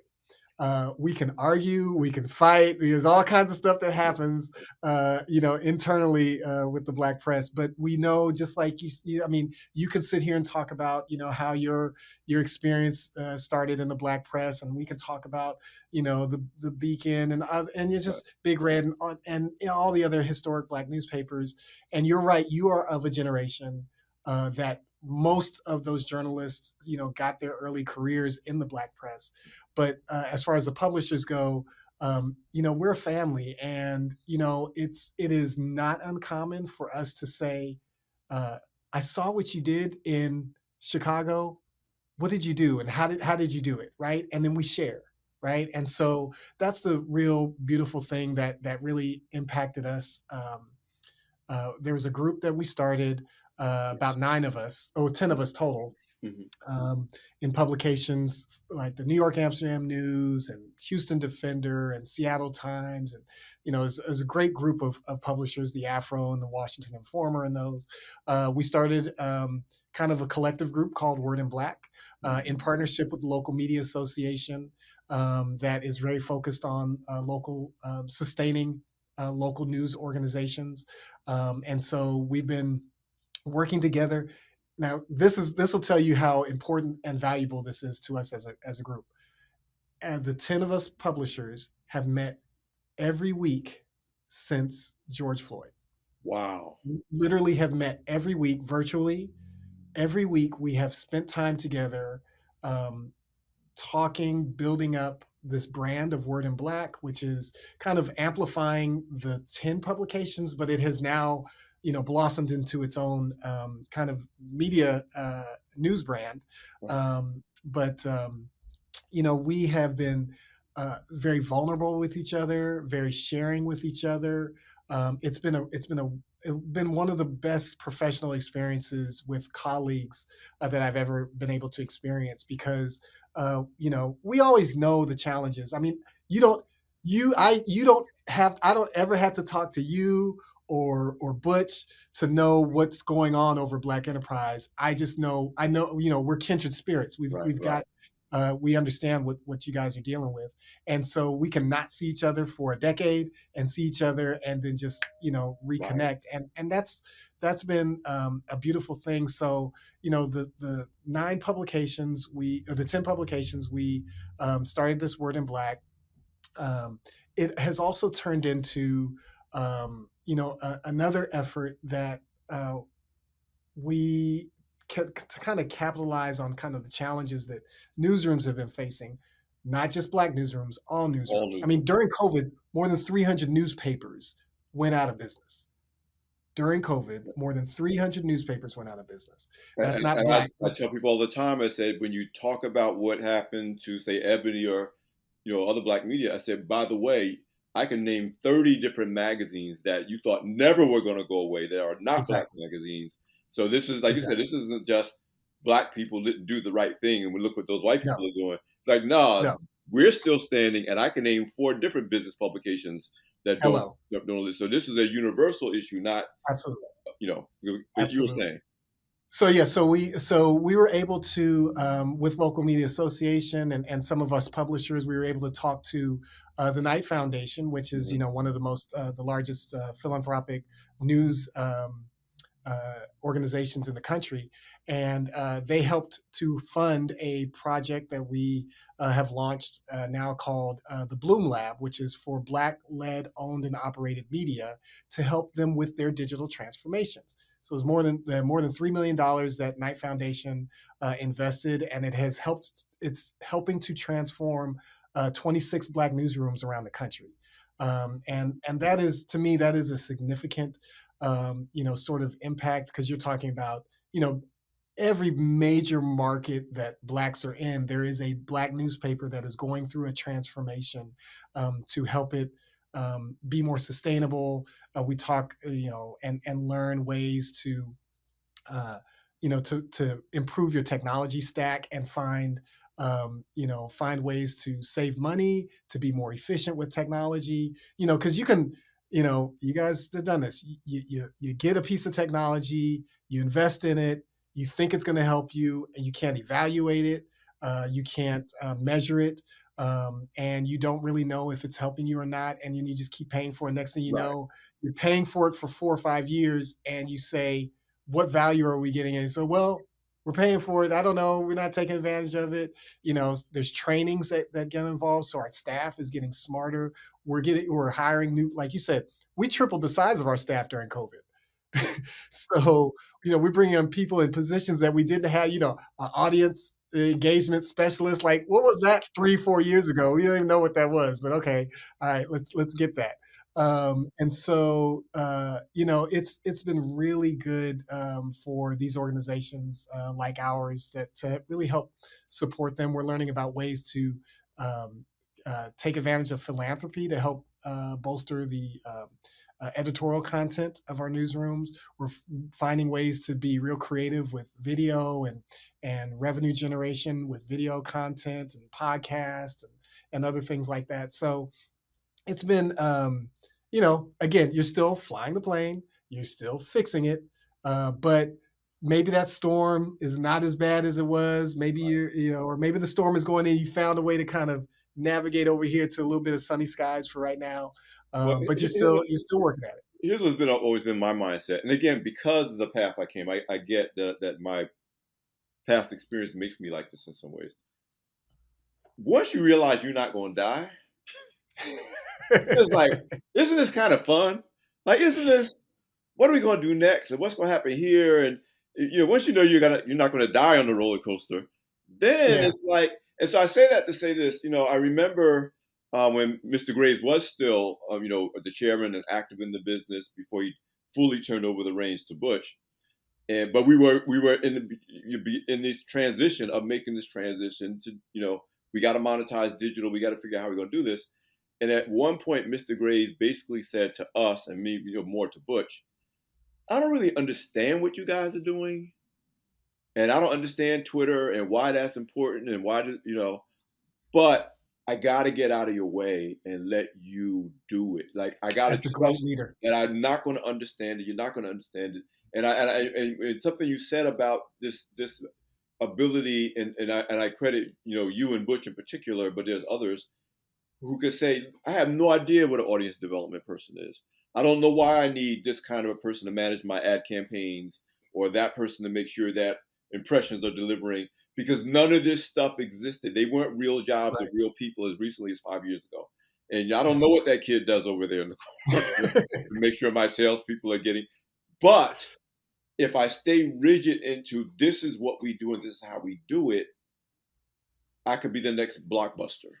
We can argue, we can fight. There's all kinds of stuff that happens, internally with the Black press. But we know, just like I mean, you could sit here and talk about, how your experience started in the Black press, and we can talk about, the Beacon and it's Right. just Big Red and all the other historic Black newspapers. And you're right, you are of a generation that most of those journalists, got their early careers in the Black press. But as far as the publishers go, we're a family, and it is not uncommon for us to say, uh, "I saw what you did in Chicago. What did you do, and how did you do it?" Right, and then we share. Right, and so that's the real beautiful thing that really impacted us. There was a group that we started, Yes. about 9 of us, or 10 of us total, Mhm. um, in publications like the New York Amsterdam News and Houston Defender and Seattle Times. And, it was a great group of publishers, the Afro and the Washington Informer, and those. We started kind of a collective group called Word in Black in Mhm. partnership with the local media association that is very focused on local sustaining local news organizations. And so we've been working together. Now, this will tell you how important and valuable this is to us as a group. And the 10 of us publishers have met every week since George Floyd. Wow. We literally have met every week virtually. Every week we have spent time together, um, talking, building up this brand of Word in Black, which is kind of amplifying the 10 publications, but it has now, blossomed into its own kind of media news brand. Right. But we have been very vulnerable with each other, very sharing with each other. It's been one of the best professional experiences with colleagues that I've ever been able to experience, because we always know the challenges. I mean, you don't you don't have I don't ever have to talk to you or Butch to know what's going on over Black Enterprise. I know we're kindred spirits. We've Right. we've Right. got we understand what you guys are dealing with, and so we can not see each other for a decade and see each other and then just Right. reconnect, and that's been a beautiful thing. So the 9 publications we or the 10 publications we started this Word in Black. um, it has also turned into another effort that uh, we to kind of capitalize on kind of the challenges that newsrooms have been facing, not just Black newsrooms, all All newsrooms. I news. mean, during COVID, more than 300 newspapers went out of business. During COVID, more than 300 newspapers went out of business. That's And, not and Black. I tell people all the time, I said, when you talk about what happened to, say, Ebony or, other Black media, I said, by the way, I can name 30 different magazines that you thought never were going to go away that are not Black Exactly. magazines. So this is, like you said, Exactly. this isn't just Black people didn't do the right thing and we look what those white No, people are doing. Like, no, no. we're still standing, and I can name 4 different business publications that don't, Hello. don't. So this is a universal issue, not, Absolutely. like you were Absolutely. saying. So yeah, so we were able to, with local media association and some of us publishers, we were able to talk to the Knight Foundation, which is Mhm. one of the largest philanthropic news organizations in the country, and they helped to fund a project that we have launched now called the Bloom Lab, which is for Black-led, owned, and operated media to help them with their digital transformations. So it's more than $3 million that Knight Foundation invested, and it has helped. It's helping to transform 26 Black newsrooms around the country, and that is, to me, that is a significant sort of impact, because you're talking about, every major market that Blacks are in, there is a Black newspaper that is going through a transformation to help it be more sustainable. We talk, and learn ways to uh, to improve your technology stack and find ways to save money, to be more efficient with technology. Because you guys have done this. You get a piece of technology, you invest in it, you think it's going to help you, and you can't evaluate it, you can't measure it. and you don't really know if it's helping you or not, and then you just keep paying for it. Next thing you Right. know, you're paying for it for 4 or 5 years, and you say, "What value are we getting?" And so, well, we're paying for it. I don't know. We're not taking advantage of it. There's trainings that get involved, so our staff is getting smarter. We're hiring new, like you said, we tripled the size of our staff during COVID. So, we bring in people in positions that we didn't have, an audience engagement specialist. Like, what was that 3, 4 years ago? We don't even know what that was, but okay. All right, let's get that. And so, it's been really good for these organizations like ours that to really help support them. We're learning about ways to um, take advantage of philanthropy to help bolster the editorial content of our newsrooms. We're finding ways to be real creative with video and revenue generation with video content and podcasts and other things like that. So it's been, again, you're still flying the plane, you're still fixing it, but maybe that storm is not as bad as it was. Maybe or maybe the storm is going in. You found a way to kind of navigate over here to a little bit of sunny skies for right now, Well, but you're still working at it. here's what's been always been my mindset, and again, because of the path I came, I get that my past experience makes me like this in some ways. Once you realize you're not going to die, it's like, isn't this kind of fun? Like, isn't this? What are we going to do next, and what's going to happen here? And once you know you're not going to die on the roller coaster, then Yeah, it's like. And so I say that to say this. I remember when Mr. Graves was still, the chairman and active in the business before he fully turned over the reins to Bush. And but we were in this transition of making this transition to we got to monetize digital. We got to figure out how we're going to do this. And at one point, Mr. Graves basically said to us and me, more to Butch, I don't really understand what you guys are doing, and I don't understand Twitter and why that's important and why but I got to get out of your way and let you do it. Like I got to that's a great trust leader. that I'm not going to understand it. You're not going to understand it. And it's something you said about this ability, and I credit you and Butch in particular, but there's others who could say, I have no idea what an audience development person is. I don't know why I need this kind of a person to manage my ad campaigns or that person to make sure that impressions are delivering because none of this stuff existed. They weren't real jobs of Right. real people as recently as 5 years ago. And I don't Yeah. know what that kid does over there in the corner to make sure my salespeople are getting. But if I stay rigid into this is what we do and this is how we do it, I could be the next blockbuster.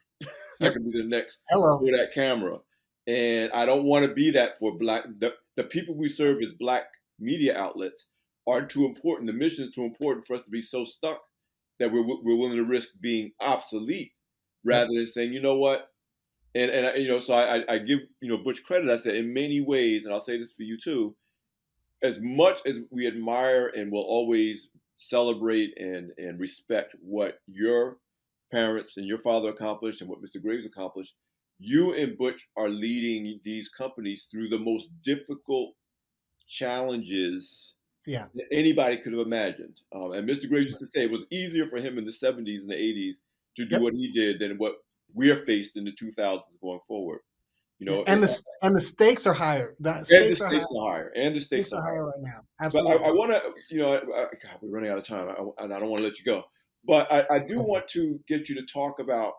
I Yep. could be the next Hello. for that camera. And I don't want to be that for the people we serve as black media outlets are too important. The mission is too important for us to be so stuck that we're willing to risk being obsolete rather Yep. than saying, you know what? So I give Butch credit. I said in many ways, and I'll say this for you too. As much as we admire and will always celebrate and respect what your parents and your father accomplished and what Mr. Graves accomplished, you and Butch are leading these companies through the most difficult challenges Yeah. that anybody could have imagined. And Mr. Graves used Sure. to say it was easier for him in the 70s and the 80s to do Yep. what he did than what we're faced in the 2000s going forward. You Yeah. know, And the stakes are higher. The and the stakes are higher. stakes are higher, and the stakes Stakes are are higher higher. right now. But I Absolutely. want to, God, we're running out of time, and I don't want to let you go. But I do So, want to get you to talk about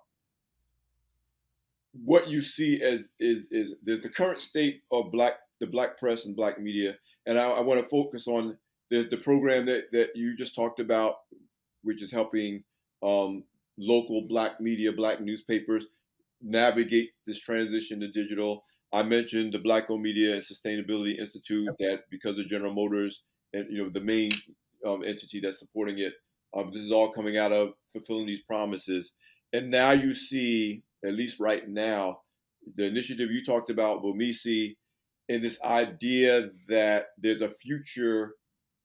what you see as is there's the current state of the black press and black media, and I want to focus on the program that you just talked about, which is helping um, local black media, black newspapers navigate this transition to digital. I mentioned the Black Owned Media and Sustainability Institute yep. that because of General Motors and the main entity that's supporting it, this is all coming out of fulfilling these promises. And now you see, at least right now, the initiative you talked about, Bomisi, and this idea that there's a future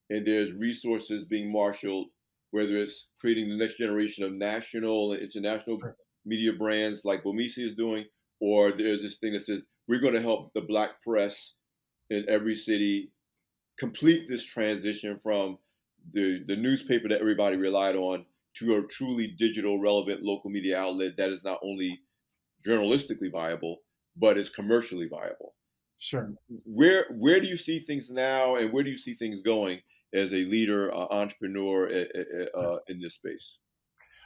and there's resources being marshaled, whether it's creating the next generation of national and international Sure. media brands like Bomisi is doing, or there's this thing that says we're going to help the black press in every city complete this transition from the newspaper that everybody relied on to a truly digital, relevant local media outlet that is not only journalistically viable, but is commercially viable. Sure. Where do you see things now, and where do you see things going as a leader, entrepreneur in this space?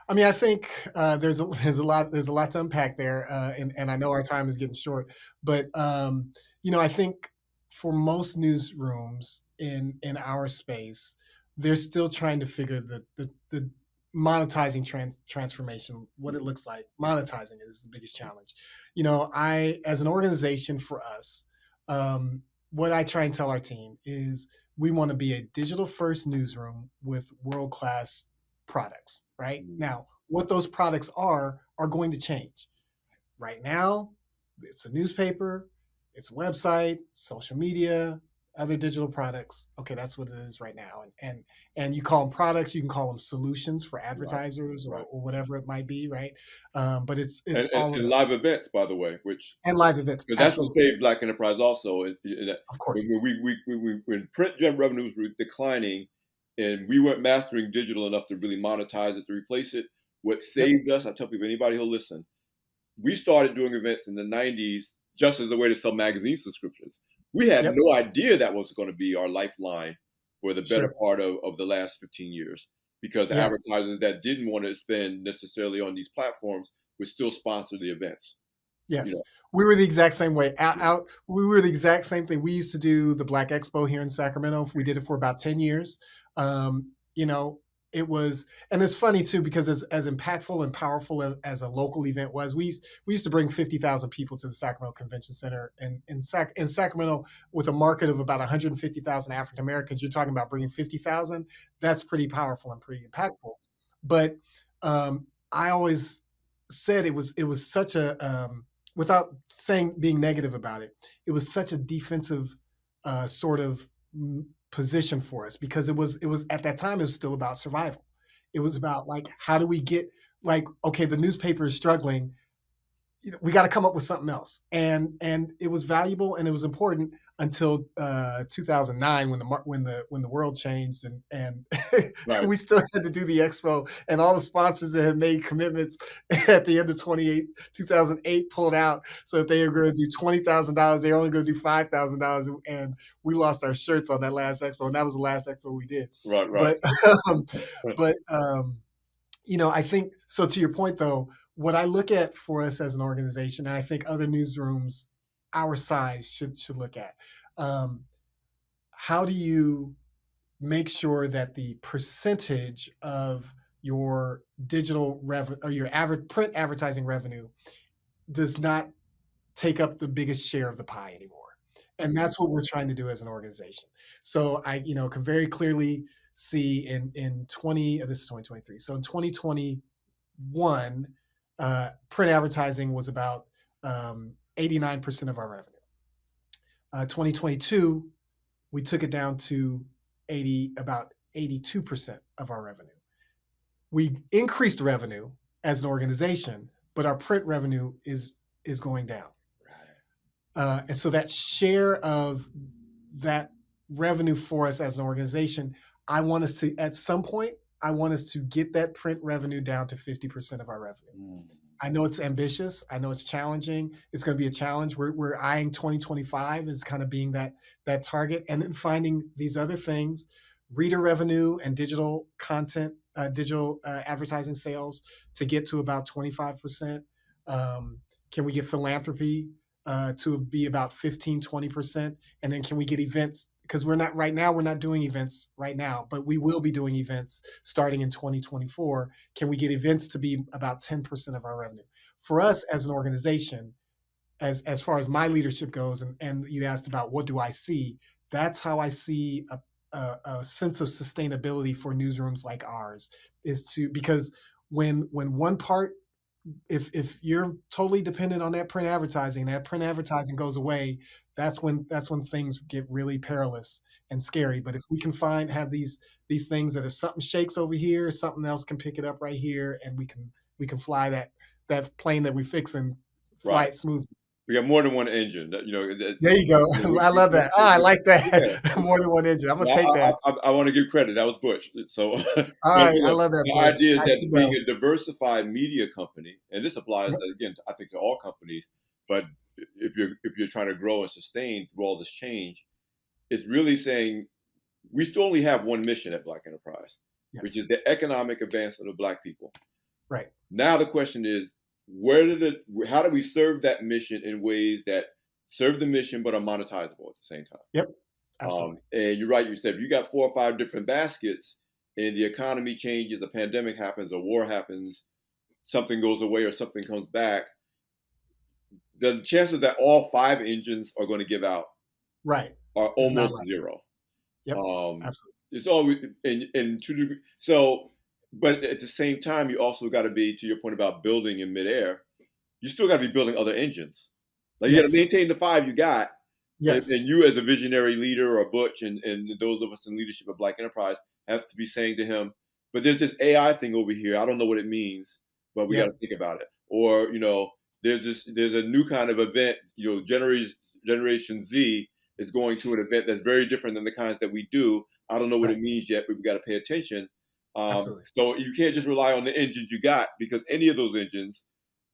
I mean, I think there's a lot to unpack there, and I know our time is getting short, but I think for most newsrooms in our space, they're still trying to figure the monetizing transformation, what it looks like. Monetizing it is the biggest challenge. I as an organization for us, what I try and tell our team is we want to be a digital first newsroom with world class products, right? Mm, Now, what those products are going to change. Right now, it's a newspaper, it's a website, social media, other digital products. Okay, that's what it is right now. And you call them products, you can call them solutions for right, advertisers right. or whatever it might be, right? But it's And, and, all of and those. live events, by the way, which And live events, because that's what absolutely, saved Black enterprise also. of course. When print gen revenues were declining, and we weren't mastering digital enough to really monetize it to replace it, what Yep, saved us, I tell people, anybody who'll listen, we started doing events in the 90s just as a way to sell magazine subscriptions. We had yep, no idea that was going to be our lifeline for the better sure. part of the last 15 years, because Yeah. advertisers that didn't want to spend necessarily on these platforms would still sponsor the events. You Yes, know, we were the exact same way. We were the exact same thing. We used to do the Black Expo here in Sacramento. We did it for about 10 years. You know, it was, and it's funny too because as impactful and powerful as a local event was, we used to bring 50,000 people to the Sacramento Convention Center, and in Sacramento with a market of about 150,000 African Americans. You're talking about bringing 50,000. That's pretty powerful and pretty impactful. But I always said it was such a without saying being negative about it, it was such a defensive sort of position for us because it was at that time it was still about survival. It was about like how do we get like okay the newspaper is struggling, we got to come up with something else. And it was valuable and it was important until 2009 when the world changed and right, we still had to do the expo and all the sponsors that had made commitments at the end of 2008 pulled out. So if they were going to do $20,000, they were only going to do $5,000, and we lost our shirts on that last expo, and that was the last expo we did. right, right. But um, but I think so. To your point, though, what I look at for us as an organization, and I think other newsrooms our size should look at, um, how do you make sure that the percentage of your digital revenue or your average print advertising revenue does not take up the biggest share of the pie anymore. And that's what we're trying to do as an organization. So I can very clearly see in 20 this is 2023. So in 2021, print advertising was about 89% of our revenue. 2022, we took it down to about 82% of our revenue. We increased revenue as an organization, but our print revenue is going down. And so that share of that revenue for us as an organization, I want us to, at some point, I want us to get that print revenue down to 50% of our revenue. Mm, I know it's ambitious. I know it's challenging. It's going to be a challenge. We're eyeing 2025 as kind of being that target, and then finding these other things, reader revenue and digital content, digital advertising sales to get to about 25%. Can we get philanthropy to be about 15-20%? And then can we get events? Because we're not right now, we're not doing events right now, but we will be doing events starting in 2024. Can we get events to be about 10% of our revenue? For us as an organization, as far as my leadership goes, and you asked about what do I see, that's how I see a sense of sustainability for newsrooms like ours is to because when one part if you're totally dependent on that print advertising goes away, that's when things get really perilous and scary. But if we can have these things that if something shakes over here, something else can pick it up right here, and we can fly that plane that we fix and fly right. it smoothly. We got more than one engine. There you go. I love that. Oh, I like that. Yeah. More than one engine. I'm gonna Yeah, take that. I want to give credit. That was Bush. So, but All right, I look, love that, the Butch. idea is I that should being know. a diversified media company, and this applies Yep. again, I think, to all companies. But if you're trying to grow and sustain through all this change, it's really saying we still only have one mission at Black Enterprise, which Yes. is the economic advancement of Black people. Right. Now the question is, how do we serve that mission in ways that serve the mission but are monetizable at the same time? Yep. Absolutely. And you're right. You said if you got 4 or 5 different baskets, and the economy changes, a pandemic happens, a war happens, something goes away, or something comes back, the chances that all 5 engines are going to give out Right. are It's not almost like. zero. Yep. Um, Absolutely. it's always in 2 degrees. So, but at the same time, you also got to be, to your point about building in midair, you still got to be building other engines. Like you got to Yes. maintain the 5 you got, and Yes. you as a visionary leader or Butch and those of us in leadership of Black Enterprise have to be saying to him, but there's this AI thing over here. I don't know what it means, but we got Yep. to think about it. Or, there's a new kind of event, Generation Z is going to an event that's very different than the kinds that we do. I don't know what Right. it means yet, but we got to pay attention. Absolutely. So you can't just rely on the engines you got, because any of those engines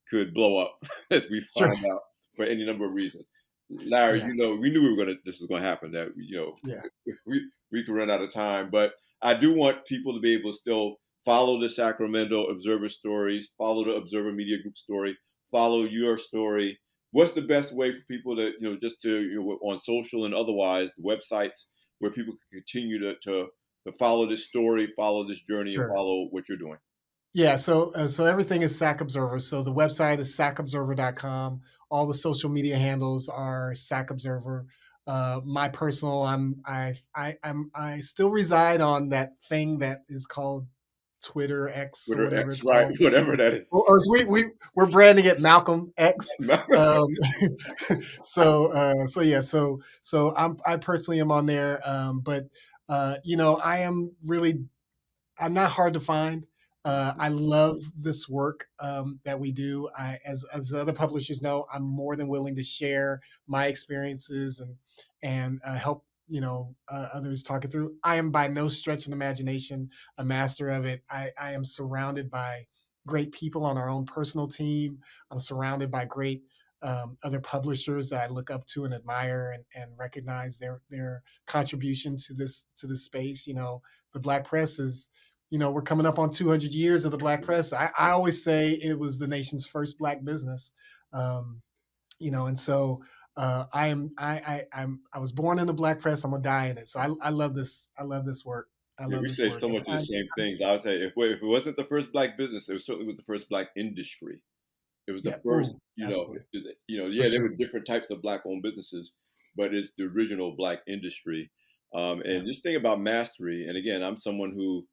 could blow up as we Sure. find out for any number of reasons. Larry, Yeah. we knew this was going to happen. That Yeah. we could run out of time, but I do want people to be able to still follow the Sacramento Observer stories, follow the Observer Media Group story, follow your story. What's the best way for people to just to on social and otherwise, the websites where people can continue to follow this story, follow this journey, and Sure. follow what you're doing? Yeah, so everything is SAC Observer. So the website is sacobserver.com. All the social media handles are SAC Observer. My personal, I still reside on that thing that is called Twitter X or Twitter whatever X, it's right? called. Whatever that is. Or we're branding it Malcolm X. Um, so yeah, so I personally am on there, but I am really I'm not hard to find. I love this work that we do. As other publishers know, I'm more than willing to share my experiences and help others talk it through. I am by no stretch of the imagination a master of it. I am surrounded by great people on our own personal team. I'm surrounded by great other publishers that I look up to and admire and recognize their contribution to this space. The Black press is we're coming up on 200 years of the Black press. I always say it was the nation's first Black business. Um, and so I was born in the Black press. I'm gonna die in it. So I love this. I love this work. I Yeah, love we this say work. so much of the same things. I would say if it wasn't the first Black business, it certainly was the first Black industry. It was the Yeah. first, Ooh, absolutely. For yeah, there sure. were different types of Black-owned businesses, but it's the original Black industry. Yeah. And this thing about mastery, and again, I'm someone who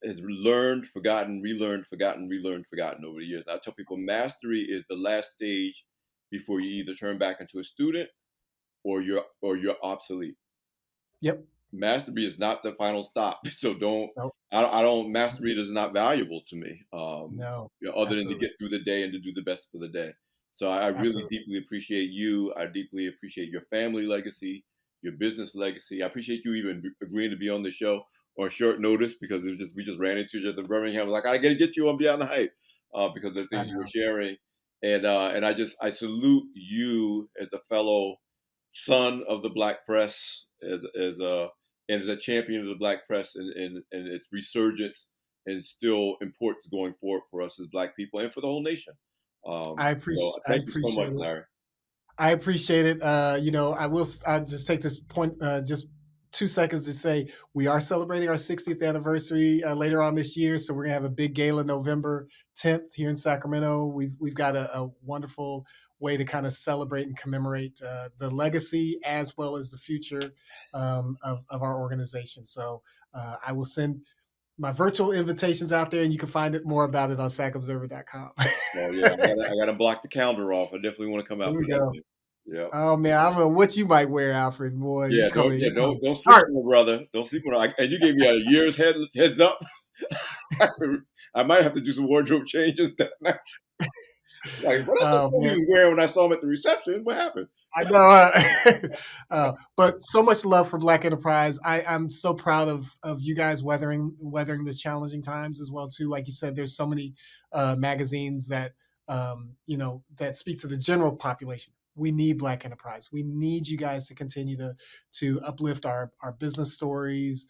has learned, forgotten, relearned, forgotten, relearned, forgotten over the years. I tell people mastery is the last stage before you either turn back into a student or you're obsolete. Yep. Mastery is not the final stop. So don't Nope. I don't mastery is not valuable to me. No. Other than to Absolutely. get through the day and to do the best for the day. So I really Absolutely. deeply appreciate you. I deeply appreciate your family legacy, your business legacy. I appreciate you even agreeing to be on the show on short notice, because we just ran into each other in Birmingham. I was like, I gotta get you on Beyond the Hype, because of the I things you were know. sharing. And I salute you as a fellow son of the Black press, and as a champion of the Black press and its resurgence and still importance going forward for us as Black people and for the whole nation. So I thank you so much, appreciate it. Larry. I appreciate it. I'll just take this point, just 2 seconds to say we are celebrating our 60th anniversary later on this year. So we're gonna have a big gala November 10th here in Sacramento. We've got a wonderful way to kind of celebrate and commemorate the legacy as well as the future of our organization. So I will send my virtual invitations out there, and you can find it more about it on sacobserver.com. Well, yeah, I gotta block the calendar off. I definitely want to come There out for we that go. too. Yeah. Oh man, I don't know what you might wear, Alfred. Boy, Yeah, you coming don't sleep sharp. on my brother. Don't sleep on. And you gave me a year's heads up. I might have to do some wardrobe changes. Like, what I thought he Man, was wearing when I saw him at the reception? What happened? I know. But so much love for Black Enterprise. I'm so proud of you guys weathering this challenging times as well too. Like you said, there's so many magazines that that speak to the general population. We need Black Enterprise. We need you guys to continue to uplift our business stories,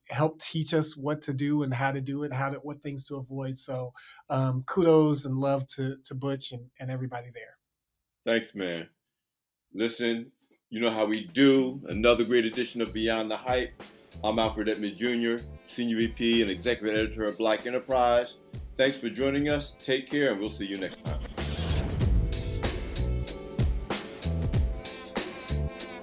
help teach us what to do and how to do it, what things to avoid. So kudos and love to Butch and everybody there. Thanks, man. Listen, you know how we do. Another great edition of Beyond the Hype. I'm Alfred Edmond Jr., Senior VP and Executive Editor of Black Enterprise. Thanks for joining us. Take care, and we'll see you next time.